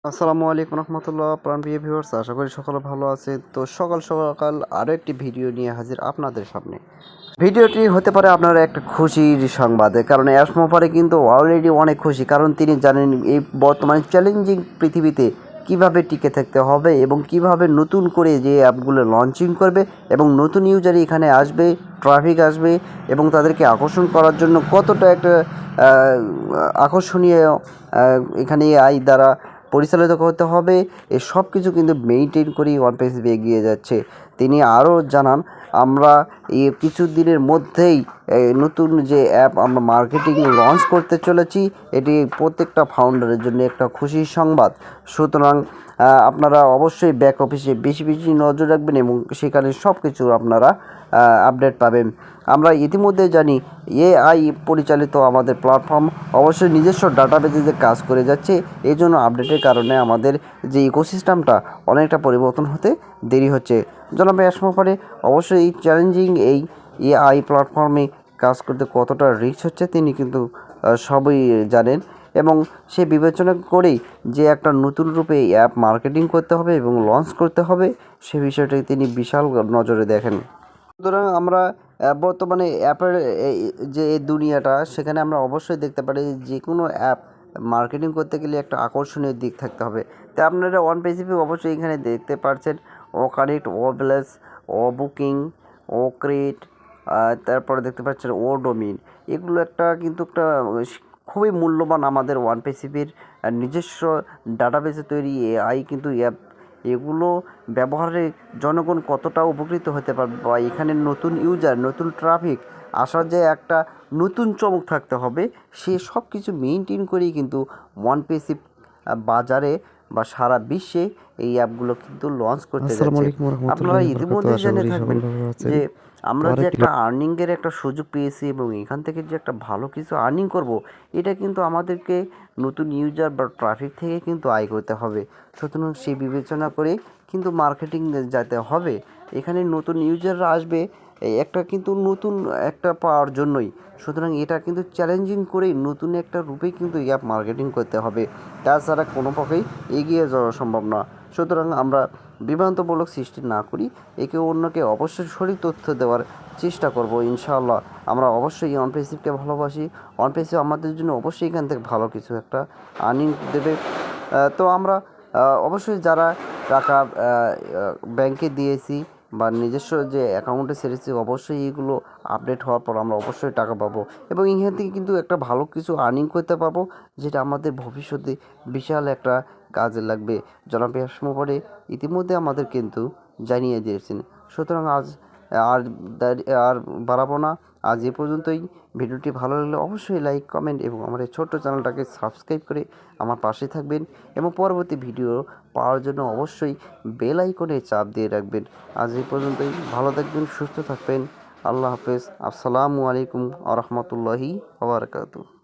আসসালামু আলাইকুম রহমতুল্লাহ প্রাণপ্রিয় ভিউয়ার্স, আশা করি সকলে ভালো আছে। তো সকাল সকাল আরও একটি ভিডিও নিয়ে হাজির আপনাদের সামনে। ভিডিওটি হতে পারে আপনার একটা খুশির সংবাদে, কারণ এসমো পরে কিন্তু অলরেডি অনেক খুশি, কারণ তিনি জানেন এই বর্তমান চ্যালেঞ্জিং পৃথিবীতে কিভাবে টিকে থাকতে হবে এবং কিভাবে নতুন করে যে অ্যাপগুলো লঞ্চিং করবে এবং নতুন ইউজার এখানে আসবে, ট্রাফিক আসবে এবং তাদেরকে আকর্ষণ করার জন্য কতটা একটা আকর্ষণীয় এখানে এআই দ্বারা পরিচালিত করতে হবে। এই সব কিছু কিন্তু মেইনটেইন করেই ওয়ানপ্লাস এগিয়ে যাচ্ছে। তিনি আরও জানান, আমরা এই কিছু দিনের মধ্যেই নতুন যে অ্যাপ আমরা মার্কেটিং লঞ্চ করতে চলেছি, এটি প্রত্যেকটা ফাউন্ডারের জন্য একটা খুশির সংবাদ। সুতরাং আপনারা অবশ্যই ব্যাক অফিসে বেশি বেশি নজর রাখবেন এবং সেখানে সব কিছু আপনারা আপডেট পাবেন। আমরা ইতিমধ্যে জানি এআই পরিচালিত আমাদের প্ল্যাটফর্ম অবশ্যই নিজস্ব ডাটাবেজে কাজ করে যাচ্ছে। এই জন্য আপডেটের কারণে আমাদের যে ইকোসিস্টেমটা অনেকটা পরিবর্তন হতে দেরি হচ্ছে। জনাব এসমো পরে অবশ্যই এই চ্যালেঞ্জিং এই এআই প্ল্যাটফর্মে কাজ করতে কতটা রিস্ক হচ্ছে তিনি কিন্তু সবই জানেন এবং সে বিবেচনা করেই যে একটা নতুন রূপে অ্যাপ মার্কেটিং করতে হবে এবং লঞ্চ করতে হবে, সে বিষয়টাই তিনি বিশাল নজরে দেখেন। সুতরাং আমরা বর্তমানে অ্যাপের যে দুনিয়াটা, সেখানে আমরা অবশ্যই দেখতে পারি যে কোনো অ্যাপ মার্কেটিং করতে গেলে একটা আকর্ষণীয় দিক থাকতে হবে। তাই আপনারা ওয়ানপ্লাস অবশ্যই এখানে দেখতে পাচ্ছেন ও কানেক্ট, ও প্লাস, ও বুকিং, ও ক্রিয়েট, তারপরে দেখতে পাচ্ছেন ও ডোমিন। এগুলো কিন্তু একটা খুবই মূল্যবান আমাদের ওয়ানপ্লাসের নিজস্ব ডাটাবেসে তৈরি এআই কিন্তু অ্যাপ। এগুলো ব্যবহারে জনগণ কতটা উপকৃত হতে পারবে বা এখানে নতুন ইউজার, নতুন ট্রাফিক আসার যে একটা নতুন চমক থাকতে হবে, সে সব কিছু মেনটেন করেই কিন্তু ওয়ানপ্লাস বাজারে বা সারা বিশ্বে এই অ্যাপগুলো কিন্তু লঞ্চ করতে যাচ্ছে। আপনারা ইতিমধ্যে জেনে থাকবেন যে আমরা যে একটা আর্নিংয়ের একটা সুযোগ পেয়েছি এবং এখান থেকে যে একটা ভালো কিছু আর্নিং করব, এটা কিন্তু আমাদেরকে নতুন ইউজার বা ট্রাফিক থেকে কিন্তু আয় করতে হবে। সুতরাং সেই বিবেচনা করে কিন্তু মার্কেটিং যেতে হবে। এখানে নতুন ইউজাররা আসবে একটা কিন্তু নতুন একটা পাওয়ার জন্যই। সুতরাং এটা কিন্তু চ্যালেঞ্জিং করেই নতুন একটা রূপেই কিন্তু অ্যাপ মার্কেটিং করতে হবে, তাছাড়া কোনো পক্ষেই এগিয়ে যাওয়া সম্ভব না। সুতরাং আমরা বিভ্রান্তমূলক সৃষ্টি না করি, একে অন্যকে অবশ্যই সঠিক তথ্য দেওয়ার চেষ্টা করব ইনশাআল্লাহ। আমরা অবশ্যই ওয়ানপ্লাসকে ভালোবাসি, ওয়ানপ্লাস আমাদের জন্য অবশ্যই এখান থেকে ভালো কিছু একটা আর্নিং দেবে। তো আমরা অবশ্যই যারা টাকা ব্যাংকে দিয়েছি বা নিজস্ব যে অ্যাকাউন্টে ছেড়েছি, অবশ্যই এগুলো আপডেট হওয়ার পর আমরা অবশ্যই টাকা পাবো এবং এখান থেকে কিন্তু একটা ভালো কিছু আর্নিং করতে পারবো, যেটা আমাদের ভবিষ্যতে বিশাল একটা কাজে লাগবে। জনাব এসমো পরে ইতিমধ্যে আমাদের কিন্তু জানিয়ে দিয়েছেন। সুতরাং আজ আর আর বাড়াবো না, আজ এ পর্যন্তই। ভিডিওটি ভালো লাগলে অবশ্যই লাইক, কমেন্ট এবং আমার এই ছোট্ট চ্যানেলটাকে সাবস্ক্রাইব করে আমার পাশে থাকবেন এবং পরবর্তী ভিডিও পাওয়ার জন্য অবশ্যই বেল আইকনে চাপ দিয়ে রাখবেন। আজ এই পর্যন্তই, ভালো থাকবেন, সুস্থ থাকবেন। আল্লাহ হাফেজ। আসসালামু আলাইকুম আ রহমতুল্লাহি ওয়া বারাকাতুহু।